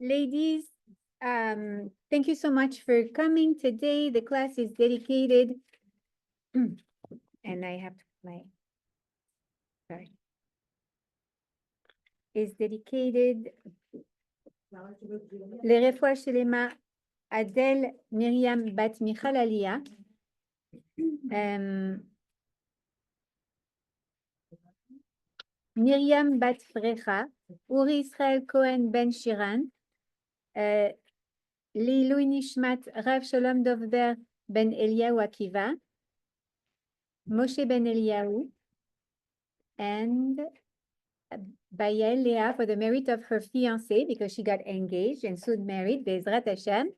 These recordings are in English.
Ladies, thank you so much for coming today. The class is dedicated, and I have my, sorry, is dedicated לרפואה שלמה Adel Miriam Bat Michal Aliyah. Miriam Bat Frecha, Uri Israel Cohen Ben Shiran, Leilui Nishmat Rav Shalom Dovber Ben Eliyahu Akiva, Moshe Ben Eliyahu, and Bayel Leah for the merit of her fiancé because she got engaged and soon married, Bezrat Hashem.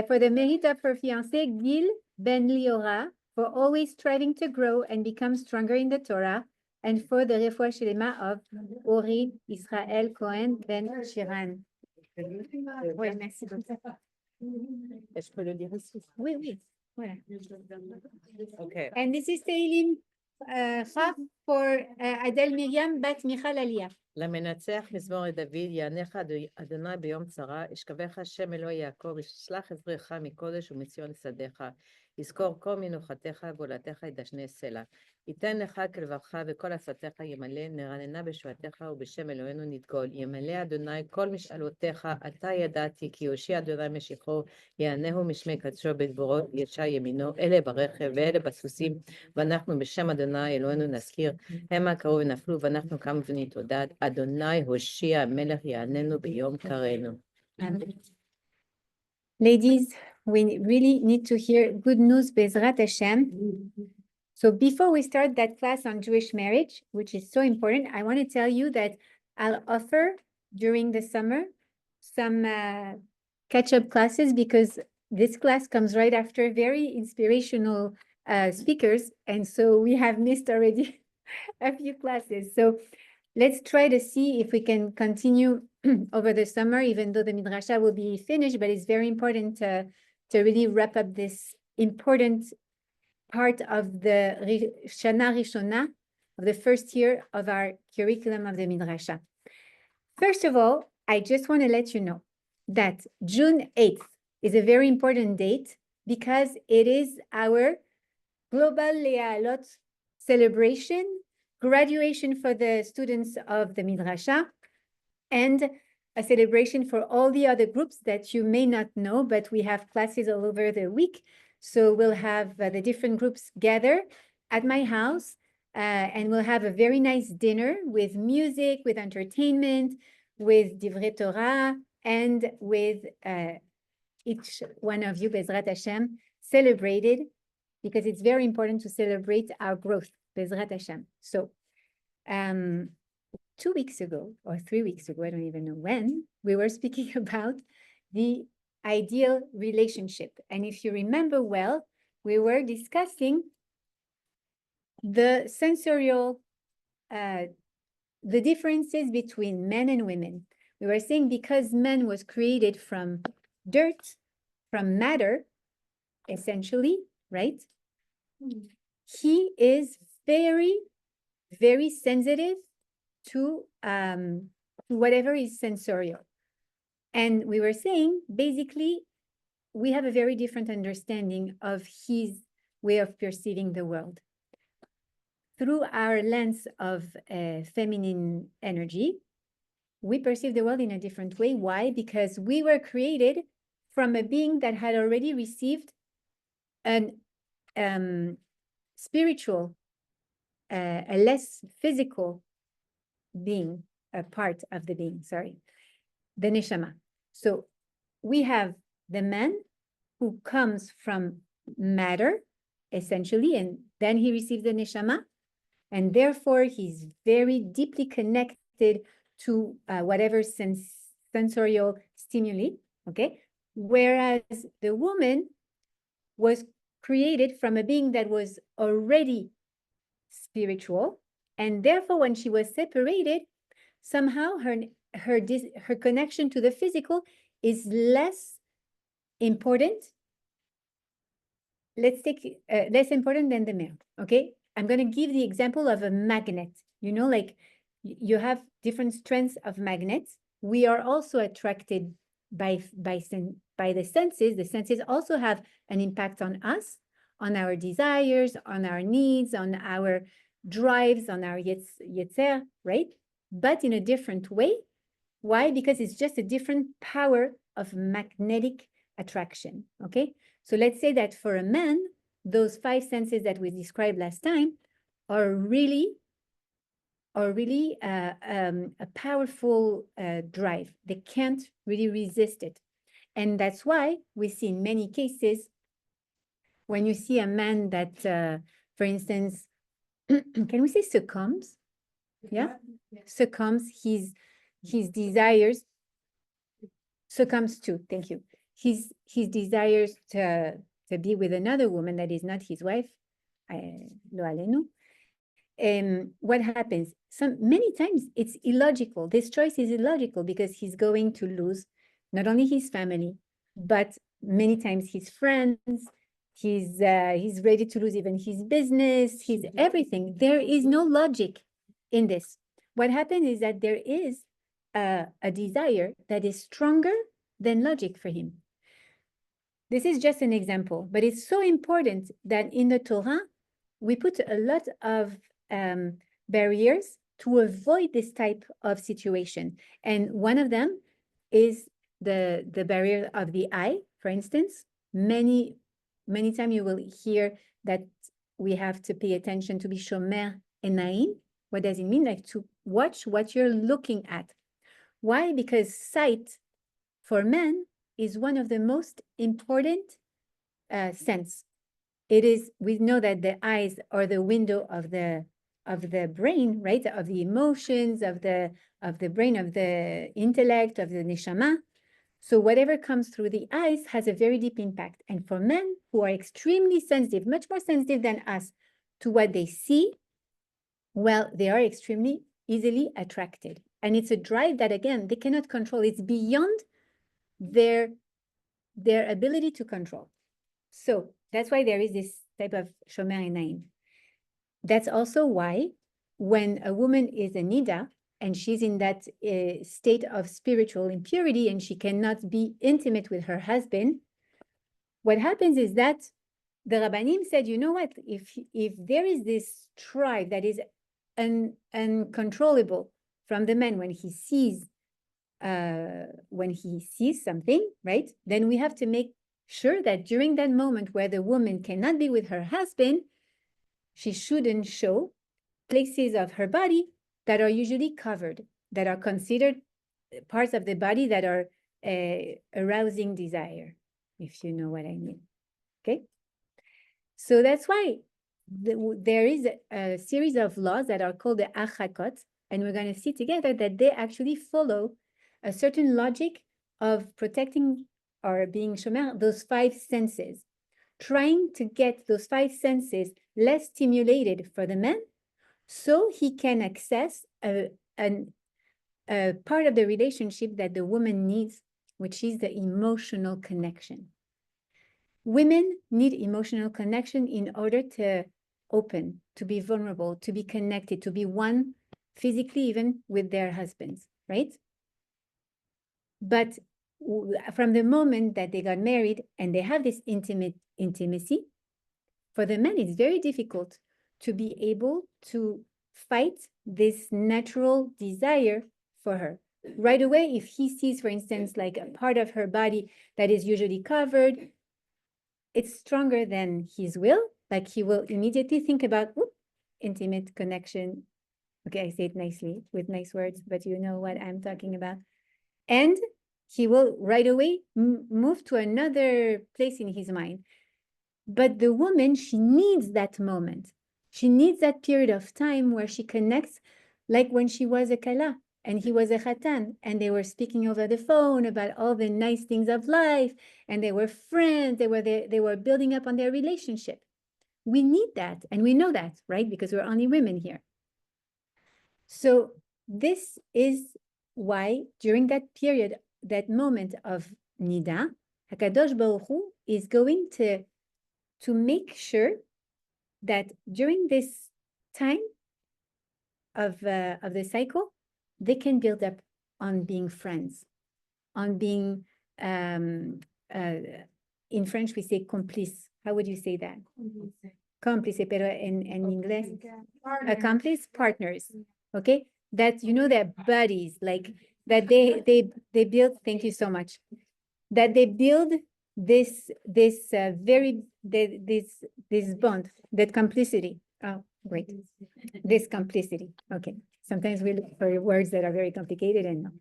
For the merit of her fiancé, Gil Ben Liora, for always striving to grow and become stronger in the Torah, and for the refuah shlema of Ori Israel Cohen Ben Shiran. Oui, merci beaucoup. Je peux le lire ici. Oui, oui, voilà. Okay. And this is Teilim Chaf for Adel Miriam Bat Michal Aliyah. למנצח מזמור לדוד, יענך אדוני ביום צרה, ישכבך השם אלוהי יעקב, ישלח עזרך מקודש ומציון שדך, יזכור כל מנוחתך ועולתך ידשני סלע. ייתן לך כלבבך וכל עשתך ימלא, נרננה בשבתך ובשם אלוהינו נדגול. ימלא אדוני כל משאלותיך, עתה ידעתי, כי יושיע אדוני משיחו, יענהו משמי קדשו בדברו, ישע ימינו, אלה ברכב ואלה בסוסים, ואנחנו בשם אדוני אלוהינו נזכיר, המה קראו ונפלו, ואנחנו קמו ונתעודד. אדוני הושיע המלך יעננו ביום קראנו. Ladies, we really need to hear good news, Bezrat Hashem. So before we start that class on Jewish marriage, which is so important, I want to tell you that I'll offer during the summer some catch-up classes because this class comes right after very inspirational speakers. And so we have missed already a few classes. So let's try to see if we can continue over the summer, even though the Midrasha will be finished, but it's very important to really wrap up this important part of the Shana Rishona, of the first year of our curriculum of the Midrasha. First of all, I just want to let you know that June 8th is a very important date because it is our Global Le'alot celebration, graduation for the students of the Midrasha, and a celebration for all the other groups that you may not know, but we have classes all over the week. So we'll have the different groups gather at my house, and we'll have a very nice dinner with music, with entertainment, with Divrei Torah, and with each one of you, Bezrat Hashem, celebrated, because it's very important to celebrate our growth, Bezrat Hashem. So 2 weeks ago, or 3 weeks ago, I don't even know when, we were speaking about the ideal relationship. And if you remember well, we were discussing the sensorial, the differences between men and women. We were saying because man was created from dirt, from matter, essentially, right? He is very, very sensitive to whatever is sensorial. And we were saying, basically, we have a very different understanding of his way of perceiving the world. Through our lens of feminine energy, we perceive the world in a different way. Why? Because we were created from a being that had already received an spiritual, a less physical being, a part of the being, sorry, the neshama. So we have the man who comes from matter, essentially, and then he receives the neshama, and therefore he's very deeply connected to whatever sensorial stimuli, okay? Whereas the woman was created from a being that was already spiritual, and therefore when she was separated, somehow her connection to the physical is less important. Let's take less important than the male, okay? I'm going to give the example of a magnet. You know, like you have different strengths of magnets, we are also attracted by the senses. The senses also have an impact on us, on our desires, on our needs, on our drives, on our yetzer, right? But in a different way. Why? Because it's just a different power of magnetic attraction, okay? So let's say that for a man, those 5 senses that we described last time are really a powerful drive. They can't really resist it. And that's why we see in many cases, when you see a man that, for instance, can we say succumbs? Yeah? Succumbs, his desires, succumbs to, thank you. His desires to be with another woman that is not his wife, lo alenu. What happens? Many times it's illogical. This choice is illogical because he's going to lose not only his family, but many times his friends. He's ready to lose even his business, his everything. There is no logic in this. What happens is that there is a desire that is stronger than logic for him. This is just an example, but it's so important that in the Torah, we put a lot of barriers to avoid this type of situation. And one of them is the barrier of the eye, for instance. Many times you will hear that we have to pay attention to be shomer enaim. What does it mean? Like to watch what you're looking at. Why? Because sight for men is one of the most important sense. It is, we know that the eyes are the window of the brain, right? Of the emotions, of the brain, of the intellect, of the neshama. So whatever comes through the eyes has a very deep impact. And for men who are extremely sensitive, much more sensitive than us to what they see, well, they are extremely easily attracted. And it's a drive that, again, they cannot control. It's beyond their ability to control. So that's why there is this type of shomer enaim. That's also why when a woman is a nida and she's in that state of spiritual impurity and she cannot be intimate with her husband, what happens is that the Rabbanim said, you know what, if there is this drive that is uncontrollable from the man when he sees something, right? Then we have to make sure that during that moment where the woman cannot be with her husband, she shouldn't show places of her body that are usually covered, that are considered parts of the body that are arousing desire, if you know what I mean. Okay? So that's why there is a series of laws that are called the achakot, and we're going to see together that they actually follow a certain logic of protecting or being shomer, those 5 senses, trying to get those 5 senses less stimulated for the man so he can access a part of the relationship that the woman needs, which is the emotional connection. Women need emotional connection in order to open, to be vulnerable, to be connected, to be one physically even with their husbands, right? But from the moment that they got married and they have this intimacy, for the men, it's very difficult to be able to fight this natural desire for her. Right away, if he sees, for instance, like a part of her body that is usually covered, it's stronger than his will. Like he will immediately think about intimate connection. Okay, I say it nicely with nice words, but you know what I'm talking about. And he will right away move to another place in his mind. But the woman, she needs that moment. She needs that period of time where she connects, like when she was a kala and he was a chatan, and they were speaking over the phone about all the nice things of life, and they were friends, they were building up on their relationship. We need that, and we know that, right? Because we're only women here. So this is why during that period, that moment of nida, HaKadosh Baruch Hu is going to make sure that during this time of the cycle, they can build up on being friends, on being, in French, we say complice. How would you say that? Cómplice, pero en inglés, accomplice, partners, okay? That, you know, they're buddies, like that they build, thank you so much, that they build this bond, that complicity. Oh, great. This complicity, okay. Sometimes we look for words that are very complicated and no.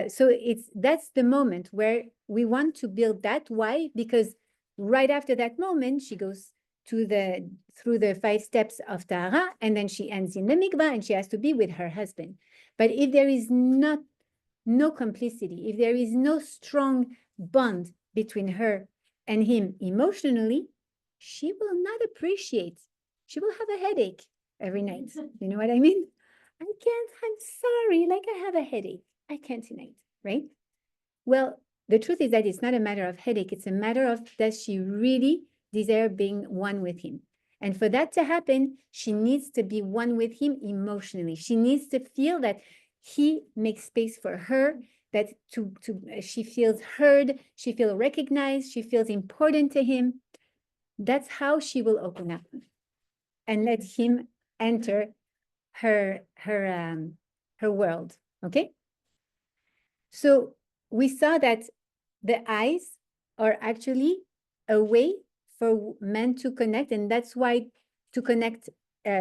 So that's the moment where we want to build that. Why? Because right after that moment, she goes through the 5 steps of Taharat, and then she ends in the mikvah, and she has to be with her husband. But if there is no complicity, if there is no strong bond between her and him emotionally, she will not appreciate. She will have a headache every night. You know what I mean? I can't, I'm sorry, like I have a headache. I can't tonight, right? Well, the truth is that it's not a matter of headache. It's a matter of, does she really desire being one with him? And for that to happen, she needs to be one with him emotionally. She needs to feel that he makes space for her, that she feels heard, she feels recognized, she feels important to him. That's how she will open up and let him enter her world, okay? So we saw that the eyes are actually a way for men to connect, and that's why to connect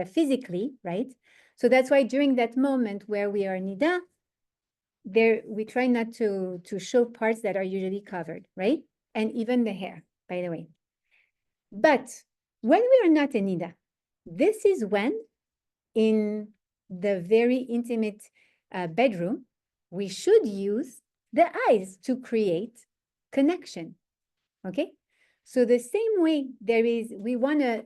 physically, right? So that's why during that moment where we are nida, we try not to show parts that are usually covered, right? And even the hair, by the way. But when we are not a nida, this is when in the very intimate bedroom, we should use the eyes to create connection, okay? So the same way we want to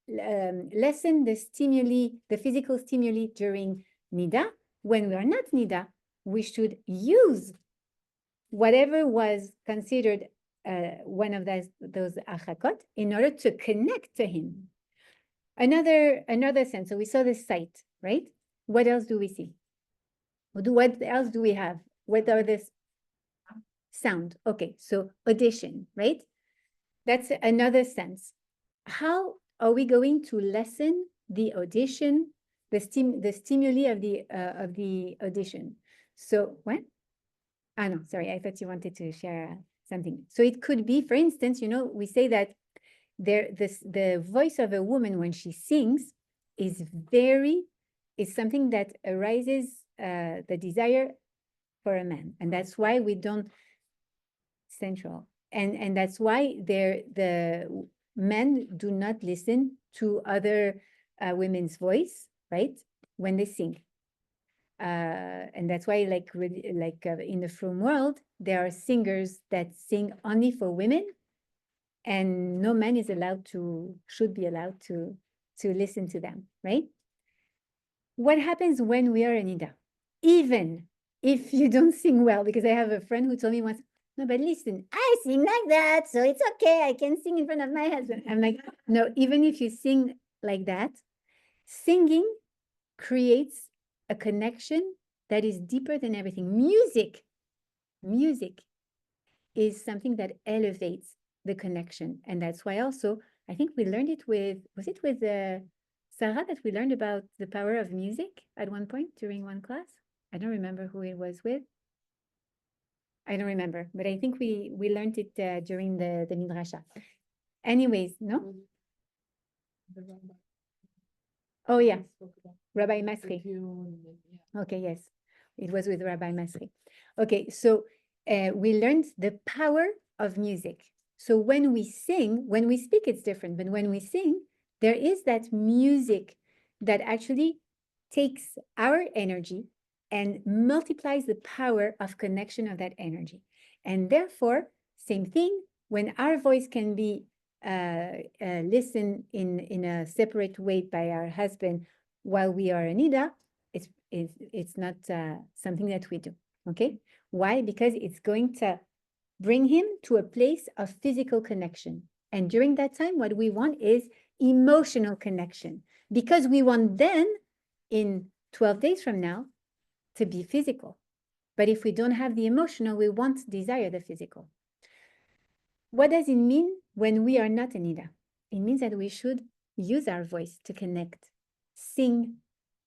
lessen the stimuli, the physical stimuli during nida. When we are not nida, we should use whatever was considered one of those achakot in order to connect to him. Another sense. So we saw the sight, right? What else do we see? What else do we have? What are this sound? Okay, so audition, right? That's another sense. How are we going to lessen the audition, the stimuli of the audition? So what? Ah, no, sorry, I thought you wanted to share something. So it could be, for instance, you know, we say that the voice of a woman when she sings is something that arises the desire for a man, and that's why we don't central, and that's why the men do not listen to other women's voice, right, when they sing. And that's why, like in the frum world, there are singers that sing only for women, and no man is should be allowed to listen to them, right? What happens when we are in Ida? Even if you don't sing well, because I have a friend who told me once, no, but listen, I sing like that, so it's okay, I can sing in front of my husband. I'm like, no, even if you sing like that, singing creates a connection that is deeper than everything. Music is something that elevates the connection. And that's why also, I think we learned it was it with Sarah that we learned about the power of music at one point during one class? I don't remember who it was with. I don't remember, but I think we learned it during the Midrasha. Anyways, no? Oh, yeah. Rabbi Masri. Okay, yes. It was with Rabbi Masri. Okay, so we learned the power of music. So when we sing, when we speak, it's different. But when we sing, there is that music that actually takes our energy and multiplies the power of connection of that energy. And therefore, same thing, when our voice can be listened in a separate way by our husband while we are in Ida, it's not something that we do, okay? Why? Because it's going to bring him to a place of physical connection. And during that time, what we want is emotional connection, because we want then, in 12 days from now, to be physical. But if we don't have the emotional, we won't desire the physical. What does it mean when we are not a nida? It means that we should use our voice to connect, sing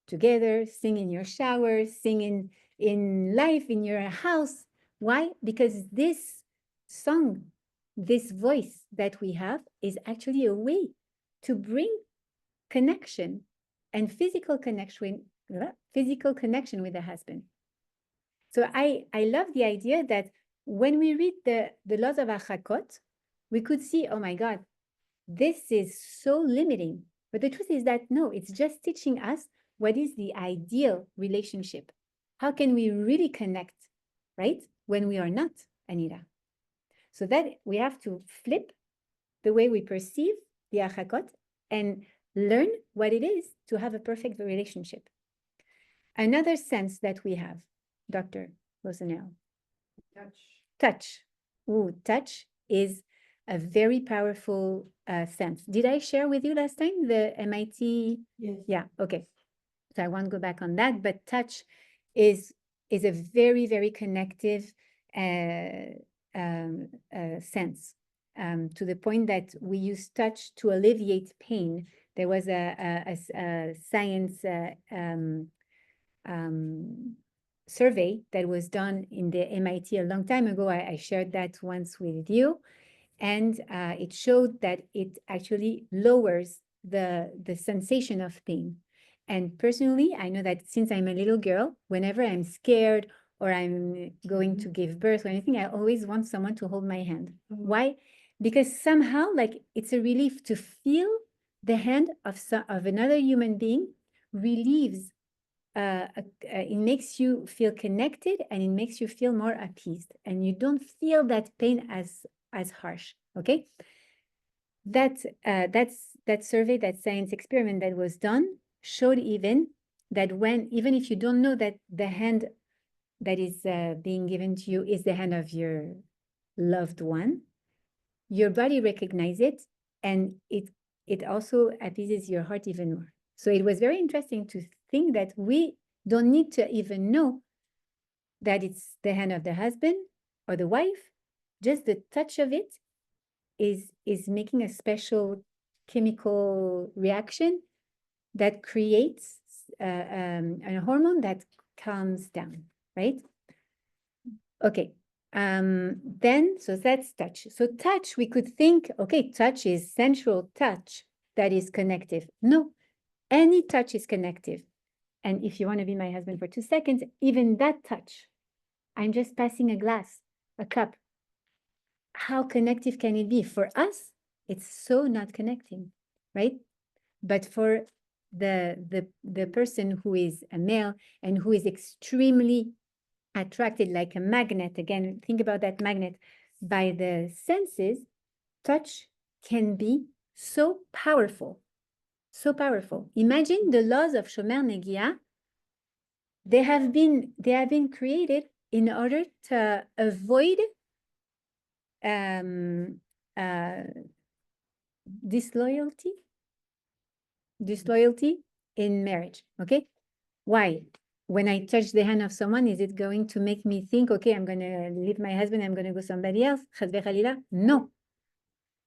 together, sing in your shower, sing in life, in your house. Why? Because this song, this voice that we have is actually a way to bring connection and physical connection with the husband. So I love the idea that when we read the laws of Achakot, we could see, oh my God, this is so limiting. But the truth is that no, it's just teaching us what is the ideal relationship. How can we really connect, right? When we are not Anira. So that we have to flip the way we perceive the Achakot and learn what it is to have a perfect relationship. Another sense that we have, Dr. Rosanel. Touch. Ooh, touch is a very powerful sense. Did I share with you last time the MIT? Yes. Yeah, okay. So I won't go back on that, but touch is a very, very connective sense, to the point that we use touch to alleviate pain. There was a science survey that was done in the MIT a long time ago. I shared that once with you, and it showed that it actually lowers the sensation of pain. And personally, I know that since I'm a little girl, whenever I'm scared or I'm going to give birth or anything, I always want someone to hold my hand. Why? Because somehow, like, it's a relief to feel the hand of another human being relieves. It makes you feel connected, and it makes you feel more appeased, and you don't feel that pain as harsh. Okay, that survey, that science experiment that was done showed even that even if you don't know that the hand that is being given to you is the hand of your loved one, your body recognizes it, and it also appeases your heart even more. So it was very interesting to think that we don't need to even know that it's the hand of the husband or the wife. Just the touch of it is making a special chemical reaction that creates a hormone that calms down, right? Okay. Then, so that's touch. So touch, we could think, okay, touch is sensual touch that is connective. No, any touch is connective. And if you want to be my husband for 2 seconds, even that touch, I'm just passing a glass, a cup. How connective can it be? For us, it's so not connecting, right? But for the person who is a male and who is extremely attracted like a magnet, again, think about that magnet, by the senses, touch can be so powerful, so powerful. Imagine the laws of Shomer Negia. They have been created in order to avoid disloyalty in marriage. Okay, why? When I touch the hand of someone, is it going to make me think, okay, I'm going to leave my husband, I'm going to go somebody else? No.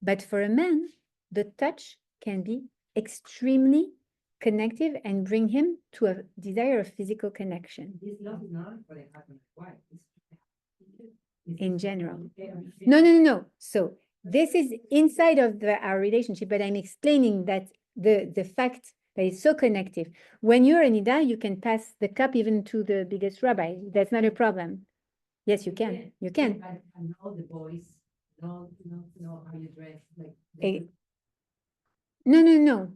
But for a man, the touch can be extremely connective and bring him to a desire of physical connection. This love is not for the husband and wife. In general. No. So this is inside of our relationship, but I'm explaining that the fact that it's so connective. When you're an Ida, you can pass the cup even to the biggest rabbi. That's not a problem. Yes, you can. You can. I know the voice, know how you dress. Like No.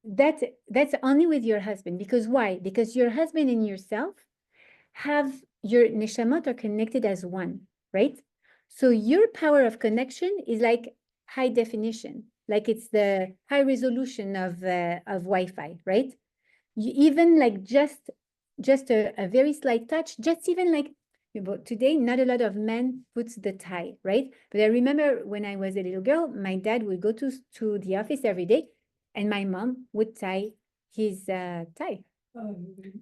That's only with your husband. Because why? Because your husband and yourself have your neshamot are connected as one, right? So your power of connection is like high definition, like it's the high resolution of Wi-Fi, right? You even like just a very slight touch, just even like today, not a lot of men put the tie, right? But I remember when I was a little girl, my dad would go to the office every day, and my mom would tie his tie,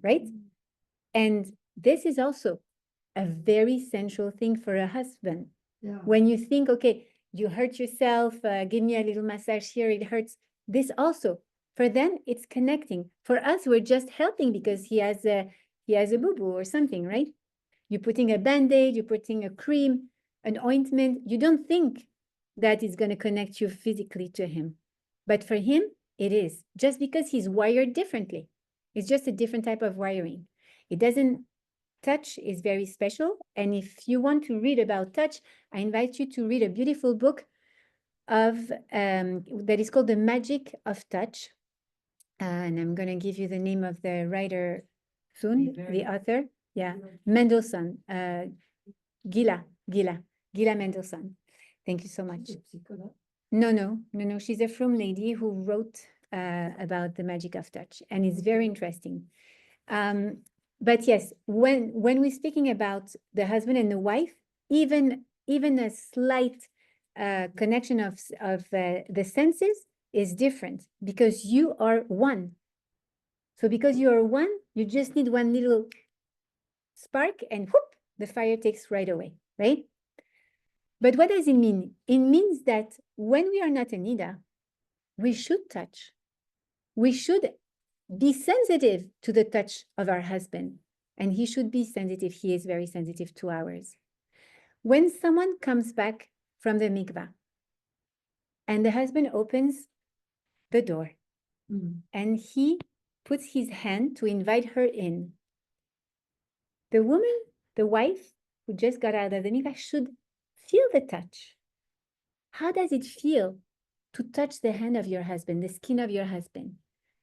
right? And this is also a very central thing for a husband. Yeah. When you think, okay, you hurt yourself, give me a little massage here, it hurts. This also, for them, it's connecting. For us, we're just helping because he has a boo-boo or something, right? You're putting a Band-Aid, you're putting a cream, an ointment. You don't think that is going to connect you physically to him. But for him, it is, just because he's wired differently. It's just a different type of wiring. It doesn't, touch is very special. And if you want to read about touch, I invite you to read a beautiful book of that is called The Magic of Touch. And I'm going to give you the name of the writer soon, the author. Yeah, Mendelssohn, Gila Mendelssohn. Thank you so much. No. She's a from lady who wrote about the magic of touch, and it's very interesting. But yes, when we're speaking about the husband and the wife, even a slight connection of the senses is different because you are one. So because you are one, you just need one little spark and whoop, the fire takes right away, right? But what does it mean? It means that when we are not a nida, we should touch. We should be sensitive to the touch of our husband. And he should be sensitive. He is very sensitive to ours. When someone comes back from the mikvah and the husband opens the door and he puts his hand to invite her in, the woman, the wife who just got out of the mikvah should feel the touch. How does it feel to touch the hand of your husband, the skin of your husband?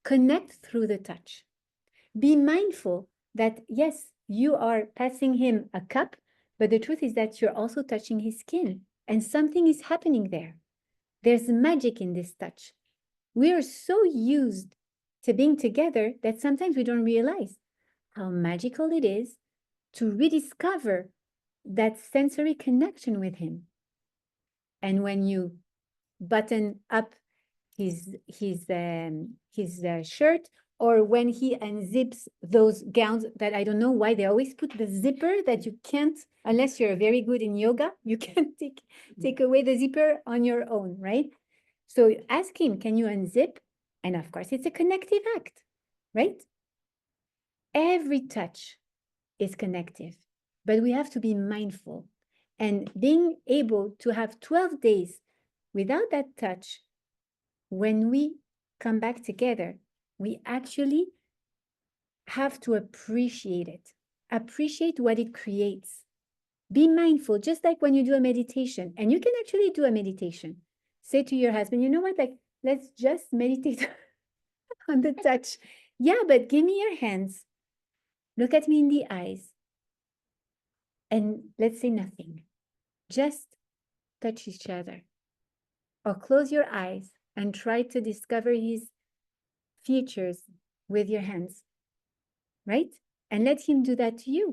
Connect through the touch. Be mindful that, yes, you are passing him a cup, but the truth is that you're also touching his skin and something is happening there. There's magic in this touch. We are so used to being together that sometimes we don't realize how magical it is to rediscover that sensory connection with him. And when you button up his shirt, or when he unzips those gowns that I don't know why they always put the zipper that you can't, unless you're very good in yoga, you can't take away the zipper on your own, right? So ask him, can you unzip? And of course, it's a connective act, right? Every touch is connective, but we have to be mindful. And being able to have 12 days without that touch, when we come back together, we actually have to appreciate it. Appreciate what it creates. Be mindful, just like when you do a meditation, and you can actually do a meditation. Say to your husband, you know what, like, let's just meditate on the touch. Yeah, but give me your hands. Look at me in the eyes. And let's say nothing. Just touch each other. Or close your eyes and try to discover his features with your hands, right? And let him do that to you.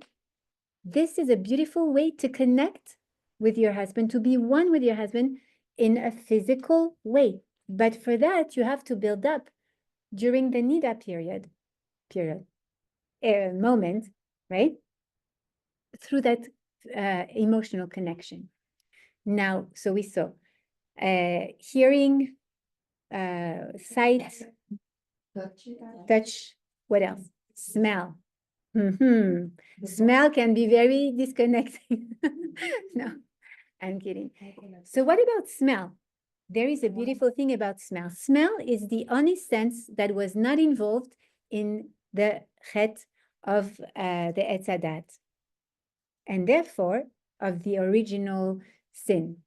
This is a beautiful way to connect with your husband, to be one with your husband in a physical way. But for that, you have to build up during the nida moment, right? Through that emotional connection. Now, so we saw hearing, sight, touch, what else? Smell. Smell can be very disconnecting. No, I'm kidding. So what about smell? There is a beautiful thing about smell. Smell is the only sense that was not involved in the chet of the Etz Hadat, and therefore of the original sin.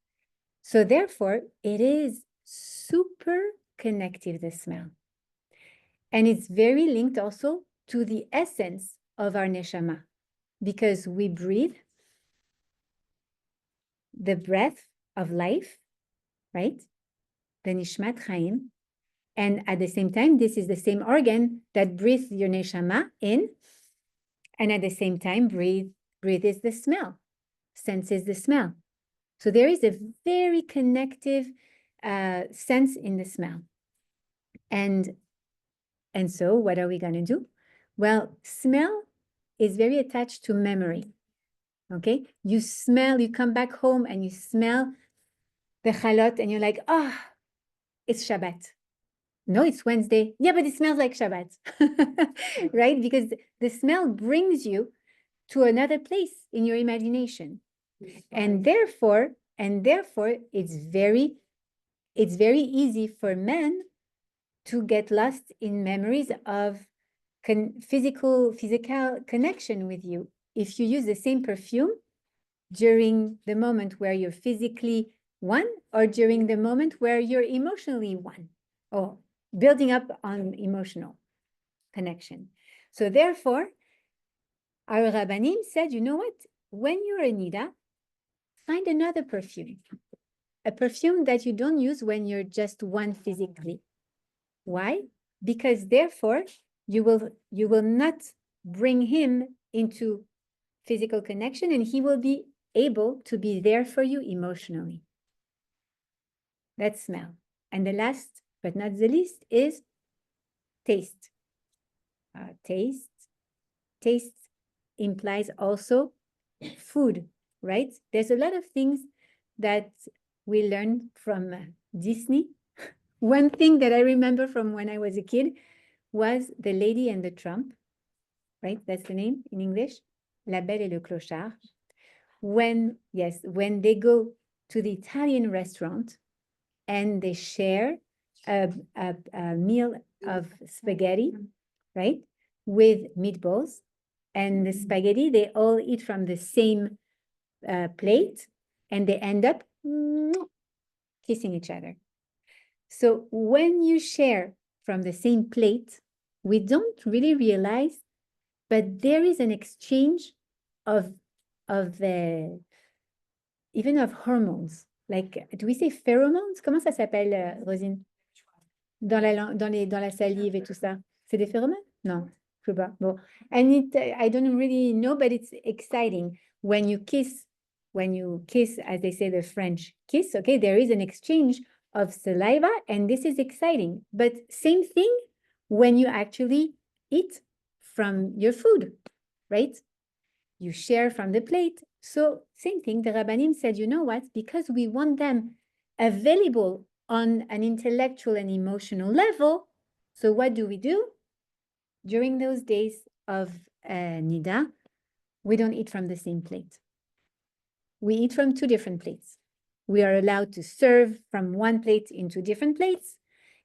So therefore, it is super connective, the smell. And it's very linked also to the essence of our neshama, because we breathe the breath of life, right? The nishmat chaim. And at the same time, this is the same organ that breathes your neshama in. And at the same time, breathe is the smell, senses the smell. So there is a very connective sense in the smell. And so what are we going to do? Well, smell is very attached to memory, okay? You come back home and you smell the chalot and you're like, oh, it's Shabbat. No, it's Wednesday. Yeah, but it smells like Shabbat, right? Because the smell brings you to another place in your imagination. And therefore, it's very easy for men to get lost in memories of physical connection with you. If you use the same perfume during the moment where you're physically one, or during the moment where you're emotionally one, or building up on emotional connection. So therefore, our Rabbanim said, you know what? When you're a Nida, find another perfume. A perfume that you don't use when you're just one physically. Why? Because therefore, you will not bring him into physical connection, and he will be able to be there for you emotionally. That's smell. And the last but not the least is taste. Taste implies also food, right? There's a lot of things that we learn from Disney. One thing that I remember from when I was a kid was The Lady and the Tramp, right? That's the name in English. La Belle et le Clochard. When they go to the Italian restaurant and they share a meal of spaghetti, right? With meatballs. And the spaghetti, they all eat from the same plate, and they end up kissing each other. So when you share from the same plate, we don't really realize, but there is an exchange of even of hormones. Like, do we say pheromones? Comment ça s'appelle, Rosine? Dans la salive et tout ça. C'est des phéromones? Non, je sais pas. Bon, and I don't really know, but it's exciting. When you kiss, as they say, the French kiss, okay, there is an exchange of saliva, and this is exciting. But same thing when you actually eat from your food, right? You share from the plate. So same thing, the Rabbanim said, you know what? Because we want them available on an intellectual and emotional level. So what do? During those days of Nida, we don't eat from the same plate. We eat from two different plates. We are allowed to serve from one plate into different plates.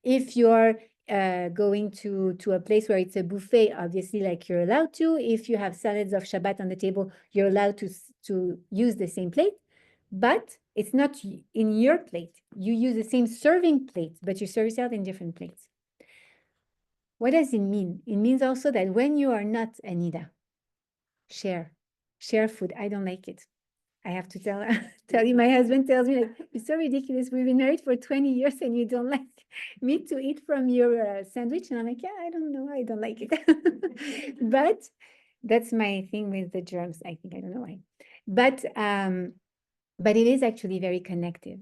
If you're going to a place where it's a buffet, obviously, like, you're allowed to. If you have salads of Shabbat on the table, you're allowed to use the same plate, but it's not in your plate. You use the same serving plate, but you serve yourself in different plates. What does it mean? It means also that when you are not a Nida, share food. I don't like it. I have to tell you, my husband tells me, like, it's so ridiculous. We've been married for 20 years and you don't like me to eat from your sandwich. And I'm like, yeah, I don't know. I don't like it. But that's my thing with the germs. I think, I don't know why. But it is actually very connective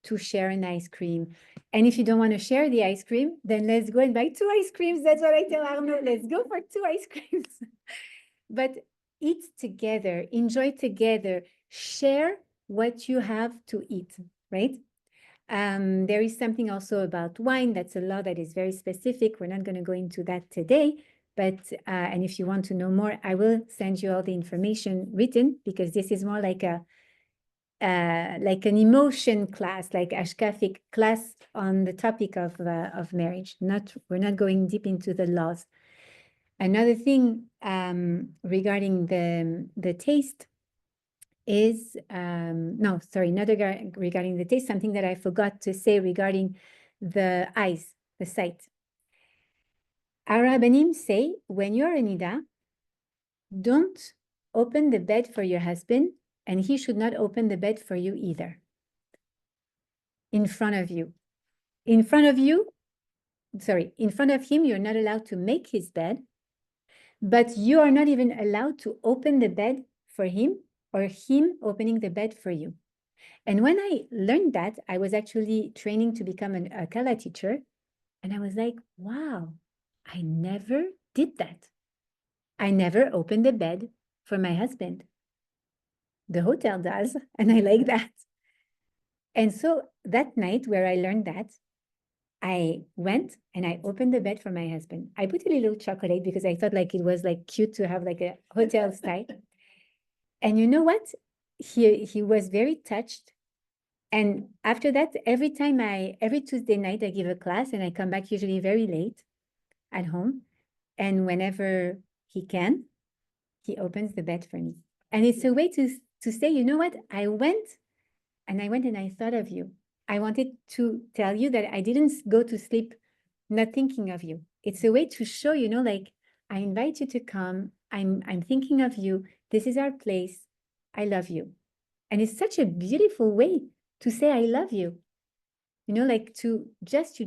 to share an ice cream. And if you don't want to share the ice cream, then let's go and buy 2 ice creams. That's what I tell Arnaud. Let's go for 2 ice creams. But eat together, enjoy together, share what you have to eat, right? There is something also about wine. That's a law that is very specific. We're not going to go into that today, but and if you want to know more, I will send you all the information written, because this is more like like an emotion class, like ashkafic class on the topic of marriage. We're not going deep into the laws. Another thing regarding the taste is, regarding the taste, something that I forgot to say regarding the eyes, the sight. Our Rabbanim say, when you're a Nida, don't open the bed for your husband, and he should not open the bed for you either. In front of him, you're not allowed to make his bed, but you are not even allowed to open the bed for him, or him opening the bed for you. And when I learned that, I was actually training to become a Kala teacher. And I was like, wow, I never did that. I never opened the bed for my husband. The hotel does, and I like that. And so that night where I learned that, I went and I opened the bed for my husband. I put a little chocolate because I thought like it was like cute to have like a hotel style. And you know what? He was very touched. And after that, every Tuesday night, I give a class and I come back usually very late at home. And whenever he can, he opens the bed for me. And it's a way to say, you know what? I went and I thought of you. I wanted to tell you that I didn't go to sleep not thinking of you. It's a way to show, you know, like I invite you to come. I'm thinking of you. This is our place. I love you. And it's such a beautiful way to say I love you. You know, like you just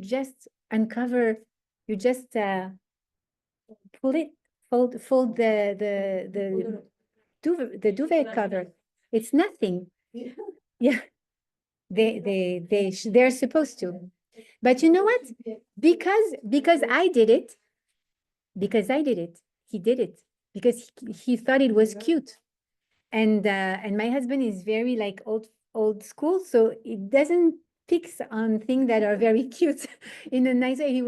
uncover, you just pull it, fold the duvet cover. It's nothing. Yeah. They're supposed to. But you know what? Because I did it, he did it because he thought it was cute. And my husband is very like old school, so it doesn't picks on things that are very cute in a nice way.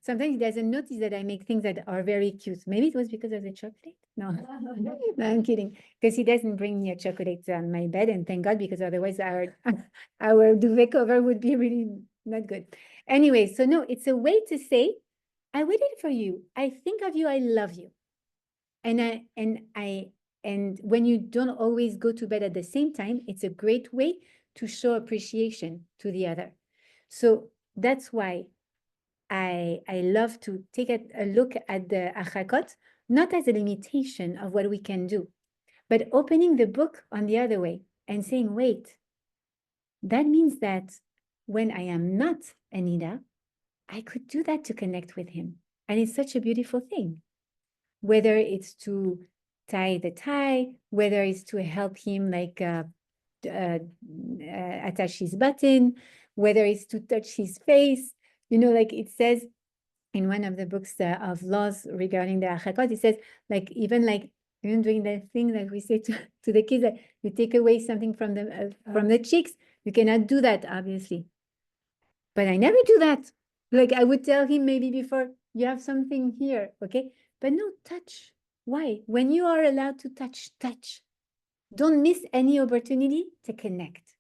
Sometimes he doesn't notice that I make things that are very cute. Maybe it was because of the chocolate. No, no, I'm kidding. Because he doesn't bring me a chocolate on my bed, and thank God, because otherwise our duvet cover would be really not good. Anyway, so no, it's a way to say, I waited for you. I think of you. I love you. And when you don't always go to bed at the same time, it's a great way to show appreciation to the other. So that's why I love to take a look at the achakot, not as a limitation of what we can do, but opening the book on the other way and saying, wait, that means that when I am not Anida, I could do that to connect with him. And it's such a beautiful thing, whether it's to tie the tie, whether it's to help him like attach his button, whether it's to touch his face. You know, like it says in one of the books of laws regarding the achakot, it says like even doing the thing that we say to the kids, that you take away something from the cheeks, you cannot do that, obviously. But I never do that. Like I would tell him maybe before, you have something here, okay? But no, touch. Why? When you are allowed to touch, touch. Don't miss any opportunity to connect.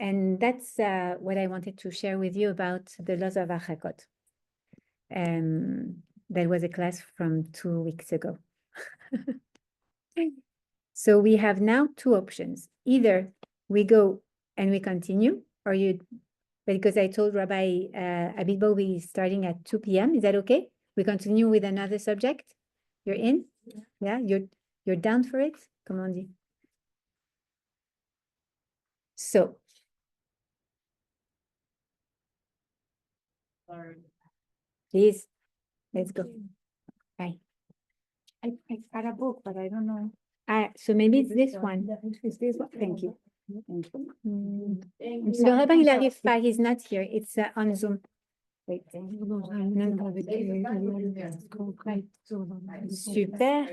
And that's what I wanted to share with you about the laws of achakot. That was a class from 2 weeks ago. So we have now two options. Either we go and we continue, or because I told Rabbi Abidbo we're starting at 2 p.m. Is that okay? We continue with another subject? You're in? Yeah, you're down for it? Come on, Di. So, please, let's go. Bye. I got a book, but I don't know. So maybe it's this one. Is this one? Thank you. Thank you. Le rabbin, il arrive pas. He's not here. It's on Zoom. Wait. Super.